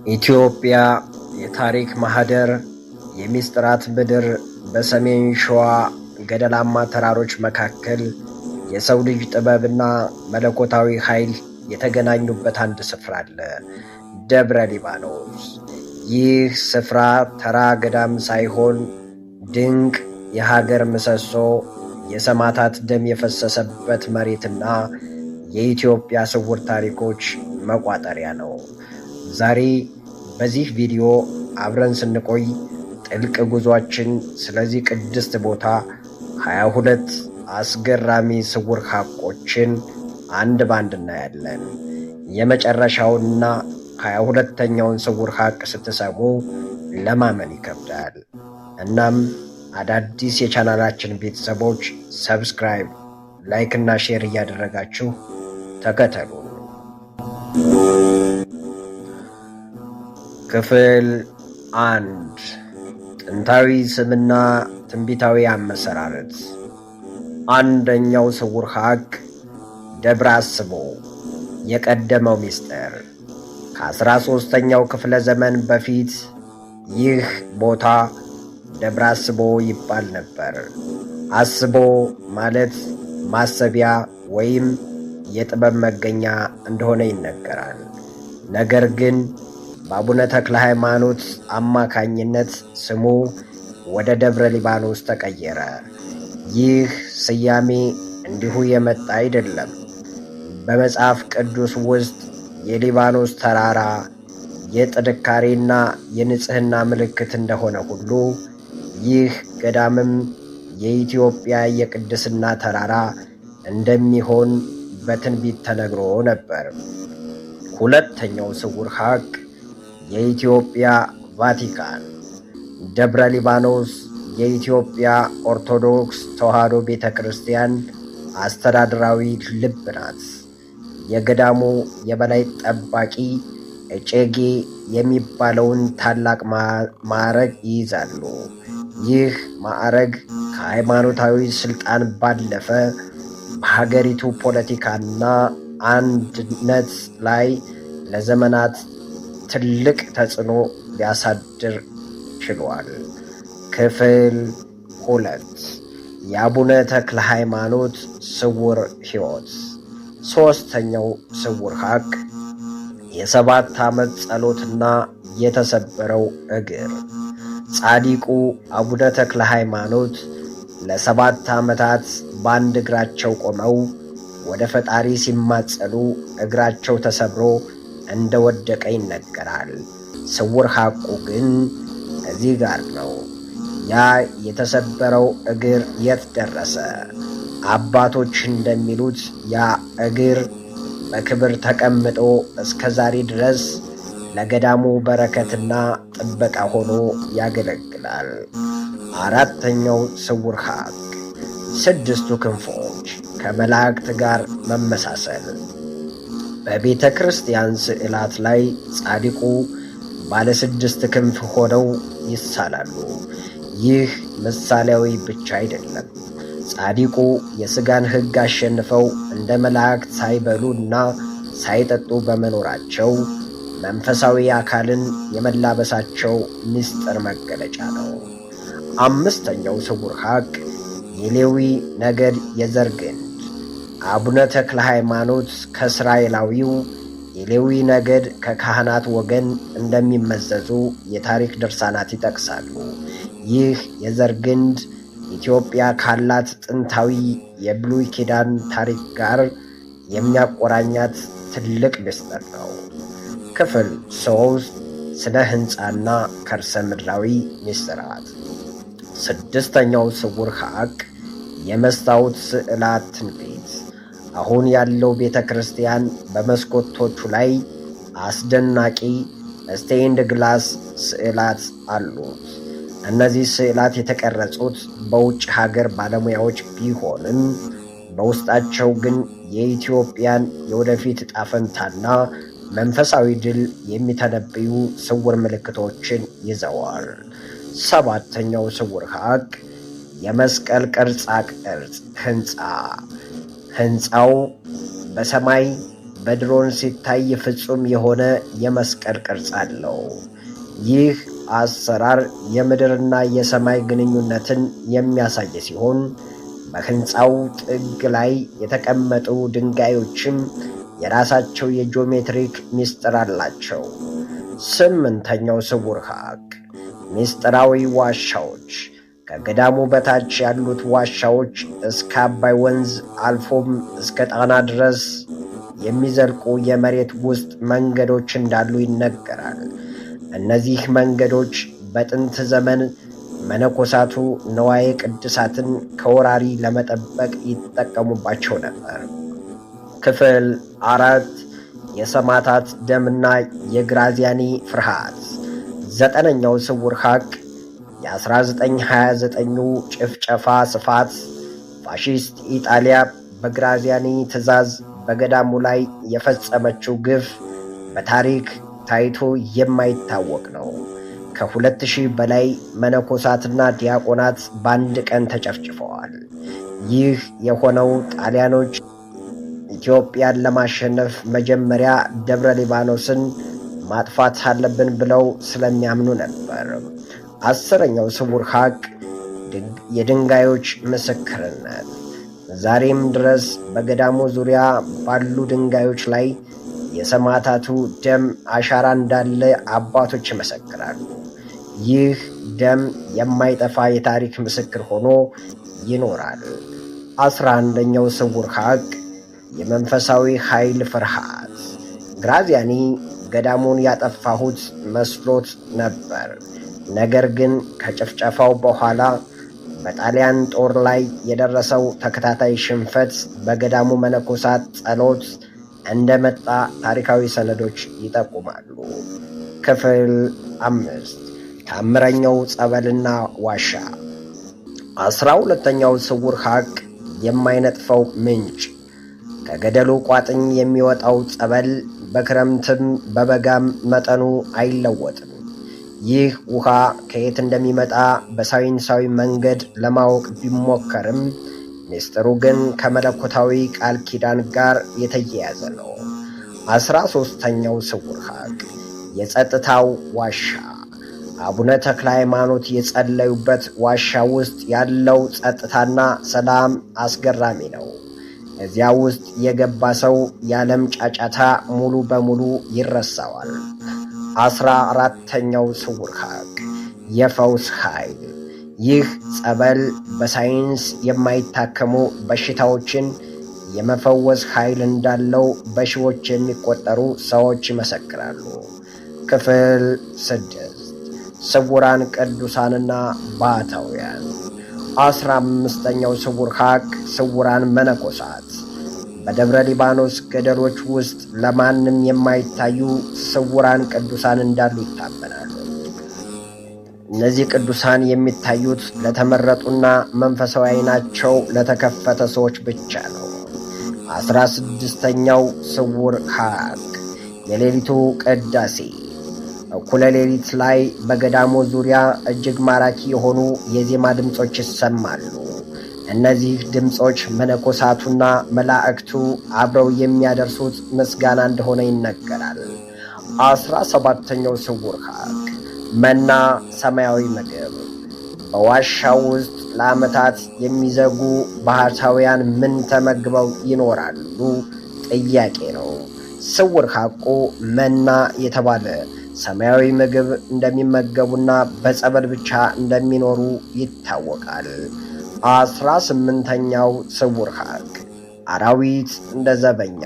ኢትዮጵያ የታሪክ ማህደር፣ የሚስጥራት ምድር፣ በሰሜን ሸዋ ገደላማ ተራሮች መካከል የሰው ልጅ ጥበብና መለኮታዊ ኃይል የተገናኙበት አንድ ስፍራ አለ፣ ደብረ ሊባኖስ። ይህ ስፍራ ተራ ገዳም ሳይሆን ድንቅ የሀገር ምሰሶ፣ የሰማዕታት ደም የፈሰሰበት መሬትና የኢትዮጵያ ስውር ታሪኮች መቋጠሪያ ነው። ዛሬ በዚህ ቪዲዮ አብረን ስንቆይ ጥልቅ ጉዟችን ስለዚህ ቅድስት ቦታ 22 አስገራሚ ስውር ሐቆችን አንድ ባንድ እናያለን። የመጨረሻውንና 22ኛውን ስውር ሐቅ ስትሰሙ ለማመን ይከብዳል። እናም አዳዲስ የቻናላችን ቤተሰቦች ሰብስክራይብ፣ ላይክ እና ሼር እያደረጋችሁ ተከተሉ። ክፍል 1 ጥንታዊ ስምና ትንቢታዊ አመሰራረት። አንደኛው ስውር ሐቅ ደብረ አስቦ የቀደመው ምስጢር። ከ13ኛው ክፍለ ዘመን በፊት ይህ ቦታ ደብረ አስቦ ይባል ነበር። አስቦ ማለት ማሰቢያ ወይም የጥበብ መገኛ እንደሆነ ይነገራል። ነገር ግን በአቡነ ተክለ ሃይማኖት አማካኝነት ስሙ ወደ ደብረ ሊባኖስ ተቀየረ። ይህ ስያሜ እንዲሁ የመጣ አይደለም። በመጽሐፍ ቅዱስ ውስጥ የሊባኖስ ተራራ የጥንካሬና የንጽሕና ምልክት እንደሆነ ሁሉ ይህ ገዳምም የኢትዮጵያ የቅድስና ተራራ እንደሚሆን በትንቢት ተነግሮ ነበር። ሁለተኛው ስውር ሐቅ የኢትዮጵያ ቫቲካን። ደብረ ሊባኖስ የኢትዮጵያ ኦርቶዶክስ ተዋሕዶ ቤተ ክርስቲያን አስተዳደራዊ ልብ ናት። የገዳሙ የበላይ ጠባቂ እጨጌ የሚባለውን ታላቅ ማዕረግ ይይዛሉ። ይህ ማዕረግ ከሃይማኖታዊ ስልጣን ባለፈ በሀገሪቱ ፖለቲካና አንድነት ላይ ለዘመናት ትልቅ ተጽዕኖ ሊያሳድር ችሏል። ክፍል 2 የአቡነ ተክለ ሃይማኖት ስውር ሕይወት። ሦስተኛው ስውር ሐቅ የ7 ዓመት ጸሎትና የተሰበረው እግር። ጻዲቁ አቡነ ተክለ ሃይማኖት ለ7 ዓመታት በአንድ እግራቸው ቆመው ወደ ፈጣሪ ሲማጸኑ እግራቸው ተሰብሮ እንደወደቀ ይነገራል። ስውር ሐቁ ግን እዚህ ጋር ነው። ያ የተሰበረው እግር የት ደረሰ? አባቶች እንደሚሉት ያ እግር በክብር ተቀምጦ እስከ ዛሬ ድረስ ለገዳሙ በረከትና ጥበቃ ሆኖ ያገለግላል። አራተኛው ስውር ሐቅ 6ቱ ክንፎች ከመላእክት ጋር መመሳሰል። በቤተ ክርስቲያን ስዕላት ላይ ጻድቁ ባለ 6 ክንፍ ሆነው ይሳላሉ። ይህ ምሳሌያዊ ብቻ አይደለም። ጻድቁ የሥጋን ሕግ አሸንፈው እንደ መላእክት ሳይበሉ እና ሳይጠጡ በመኖራቸው መንፈሳዊ አካልን የመላበሳቸው ምስጢር መገለጫ ነው። 5ኛው ስውር ሐቅ የሌዊ ነገድ የዘር ግንድ። አቡነ ተክለ ሃይማኖት ከእስራኤላዊው የሌዊ ነገድ ከካህናት ወገን እንደሚመዘዙ የታሪክ ድርሳናት ይጠቅሳሉ። ይህ የዘር ግንድ ኢትዮጵያ ካላት ጥንታዊ የብሉይ ኪዳን ታሪክ ጋር የሚያቆራኛት ትልቅ ምስጢር ነው። ክፍል 3 ስነ ሕንፃና ከርሰ ምድራዊ ምስጢራት። 6ኛው ስውር ሐቅ የመስታወት ስዕላት ትንቢት። አሁን ያለው ቤተ ክርስቲያን በመስኮቶቹ ላይ አስደናቂ ስቴንድ ግላስ ስዕላት አሉት። እነዚህ ስዕላት የተቀረጹት በውጭ ሀገር ባለሙያዎች ቢሆንም በውስጣቸው ግን የኢትዮጵያን የወደፊት ዕጣ ፈንታና መንፈሳዊ ድል የሚተነብዩ ስውር ምልክቶችን ይዘዋል። 7ኛው ስውር ሐቅ የመስቀል ቅርጻ ቅርጽ ሕንፃ። ሕንፃው በሰማይ በድሮን ሲታይ ፍጹም የሆነ የመስቀል ቅርጽ አለው። ይህ አሰራር የምድርና የሰማይ ግንኙነትን የሚያሳይ ሲሆን በሕንፃው ጥግ ላይ የተቀመጡ ድንጋዮችም የራሳቸው የጂኦሜትሪክ ምስጢር አላቸው። ስምንተኛው ስውር ሀቅ ምስጢራዊ ዋሻዎች። ከገዳሙ በታች ያሉት ዋሻዎች እስከ አባይ ወንዝ አልፎም እስከ ጣና ድረስ የሚዘልቁ የመሬት ውስጥ መንገዶች እንዳሉ ይነገራል። እነዚህ መንገዶች በጥንት ዘመን መነኮሳቱ ንዋየ ቅድሳትን ከወራሪ ለመጠበቅ ይጠቀሙባቸው ነበር። ክፍል 4 የሰማዕታት ደምና የግራዚያኒ ፍርሃት። ዘጠነኛው ስውር ሀቅ የ1929 ጭፍጨፋ ስፋት። ፋሺስት ኢጣሊያ በግራዚያኒ ትዕዛዝ በገዳሙ ላይ የፈጸመችው ግፍ በታሪክ ታይቶ የማይታወቅ ነው። ከ2000 በላይ መነኮሳትና ዲያቆናት በአንድ ቀን ተጨፍጭፈዋል። ይህ የሆነው ጣሊያኖች ኢትዮጵያን ለማሸነፍ መጀመሪያ ደብረ ሊባኖስን ማጥፋት አለብን ብለው ስለሚያምኑ ነበር። አስረኛው ስውር ሀቅ የድንጋዮች ምስክርነት። ዛሬም ድረስ በገዳሙ ዙሪያ ባሉ ድንጋዮች ላይ የሰማዕታቱ ደም አሻራ እንዳለ አባቶች ይመሰክራሉ። ይህ ደም የማይጠፋ የታሪክ ምስክር ሆኖ ይኖራል። 11ኛው ስውር ሀቅ የመንፈሳዊ ኃይል ፍርሃት። ግራዚያኒ ገዳሙን ያጠፋሁት መስሎት ነበር። ነገር ግን ከጭፍጨፋው በኋላ በጣሊያን ጦር ላይ የደረሰው ተከታታይ ሽንፈት በገዳሙ መነኮሳት ጸሎት እንደመጣ ታሪካዊ ሰነዶች ይጠቁማሉ። ክፍል 5 ታምረኛው ጸበልና ዋሻ። 12ኛው ስውር ሀቅ የማይነጥፈው ምንጭ። ከገደሉ ቋጥኝ የሚወጣው ጸበል በክረምትም በበጋም መጠኑ አይለወጥም። ይህ ውሃ ከየት እንደሚመጣ በሳይንሳዊ መንገድ ለማወቅ ቢሞከርም ምስጢሩ ግን ከመለኮታዊ ቃል ኪዳን ጋር የተያያዘ ነው። 13ኛው ስውር ሀቅ የጸጥታው ዋሻ። አቡነ ተክለ ሃይማኖት የጸለዩበት ዋሻ ውስጥ ያለው ጸጥታና ሰላም አስገራሚ ነው። እዚያ ውስጥ የገባ ሰው የዓለም ጫጫታ ሙሉ በሙሉ ይረሳዋል። 14ኛው ስውር ሀቅ የፈውስ ኃይል። ይህ ጸበል በሳይንስ የማይታከሙ በሽታዎችን የመፈወስ ኃይል እንዳለው በሺዎች የሚቆጠሩ ሰዎች ይመሰክራሉ። ክፍል 6 ስውራን ቅዱሳንና ባሕታውያን። 15ኛው ስውር ሀቅ ስውራን መነኮሳት። በደብረ ሊባኖስ ገደሎች ውስጥ ለማንም የማይታዩ ስውራን ቅዱሳን እንዳሉ ይታመናል። እነዚህ ቅዱሳን የሚታዩት ለተመረጡና መንፈሳዊ ዓይናቸው ለተከፈተ ሰዎች ብቻ ነው። 16ኛው ስውር ሀቅ የሌሊቱ ቅዳሴ። እኩለ ሌሊት ላይ በገዳሙ ዙሪያ እጅግ ማራኪ የሆኑ የዜማ ድምፆች ይሰማሉ። እነዚህ ድምፆች መነኮሳቱና መላእክቱ አብረው የሚያደርሱት ምስጋና እንደሆነ ይነገራል። 17ኛው ስውር ሀቅ መና ሰማያዊ ምግብ። በዋሻው ውስጥ ለዓመታት የሚዘጉ ባሕታውያን ምን ተመግበው ይኖራሉ? ጥያቄ ነው። ስውር ሀቁ መና የተባለ ሰማያዊ ምግብ እንደሚመገቡና በጸበል ብቻ እንደሚኖሩ ይታወቃል። 18ኛው ስውር ሀቅ አራዊት እንደ ዘበኛ።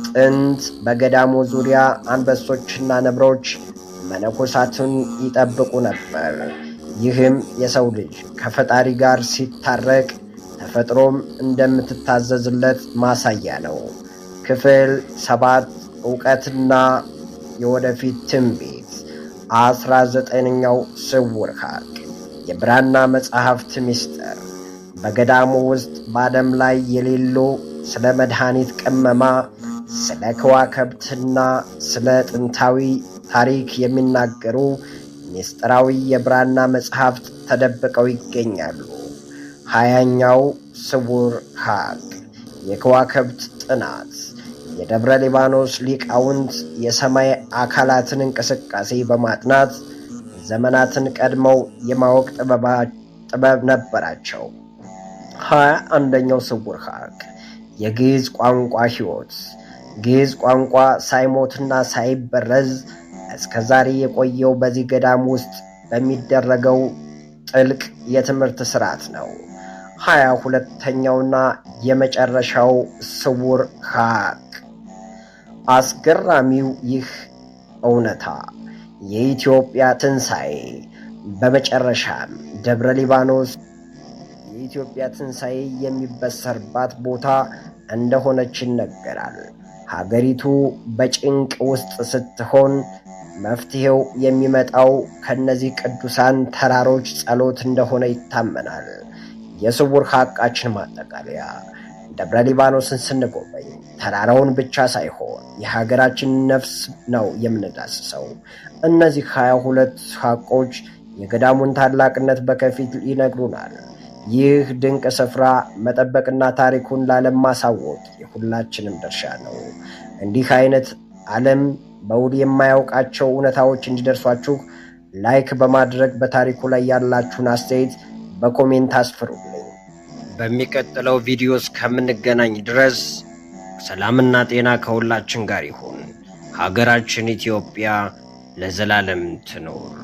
ጥንት በገዳሙ ዙሪያ አንበሶችና ነብሮች መነኮሳትን ይጠብቁ ነበር። ይህም የሰው ልጅ ከፈጣሪ ጋር ሲታረቅ ተፈጥሮም እንደምትታዘዝለት ማሳያ ነው። ክፍል 7 ዕውቀትና የወደፊት ትንቢት። 19ኛው ስውር ሀቅ የብራና መጻሕፍት ምስጢር። በገዳሙ ውስጥ በዓለም ላይ የሌሉ ስለ መድኃኒት ቅመማ፣ ስለ ከዋክብትና ስለ ጥንታዊ ታሪክ የሚናገሩ ምስጢራዊ የብራና መጻሕፍት ተደብቀው ይገኛሉ። 20ኛው ስውር ሀቅ የከዋክብት ጥናት። የደብረ ሊባኖስ ሊቃውንት የሰማይ አካላትን እንቅስቃሴ በማጥናት ዘመናትን ቀድመው የማወቅ ጥበብ ነበራቸው። 21ኛው ስውር ሀቅ የግዕዝ ቋንቋ ሕይወት። ግዕዝ ቋንቋ ሳይሞትና ሳይበረዝ እስከ ዛሬ የቆየው በዚህ ገዳም ውስጥ በሚደረገው ጥልቅ የትምህርት ስርዓት ነው። 22ኛውና የመጨረሻው ስውር ሀቅ አስገራሚው ይህ እውነታ የኢትዮጵያ ትንሣኤ። በመጨረሻም ደብረ ሊባኖስ የኢትዮጵያ ትንሣኤ የሚበሰርባት ቦታ እንደሆነች ይነገራል። ሀገሪቱ በጭንቅ ውስጥ ስትሆን መፍትሄው የሚመጣው ከነዚህ ቅዱሳን ተራሮች ጸሎት እንደሆነ ይታመናል። የስውር ሀቃችን ማጠቃለያ ደብረ ሊባኖስን ስንጎበኝ ተራራውን ብቻ ሳይሆን የሀገራችን ነፍስ ነው የምንዳስሰው። እነዚህ 22 ሀቆች የገዳሙን ታላቅነት በከፊል ይነግሩናል። ይህ ድንቅ ስፍራ መጠበቅና ታሪኩን ለዓለም ማሳወቅ የሁላችንም ድርሻ ነው። እንዲህ አይነት ዓለም በውል የማያውቃቸው እውነታዎች እንዲደርሷችሁ ላይክ በማድረግ በታሪኩ ላይ ያላችሁን አስተያየት በኮሜንት አስፍሩልኝ። በሚቀጥለው ቪዲዮ እስከምንገናኝ ድረስ ሰላምና ጤና ከሁላችን ጋር ይሁን። ሀገራችን ኢትዮጵያ ለዘላለም ትኖር።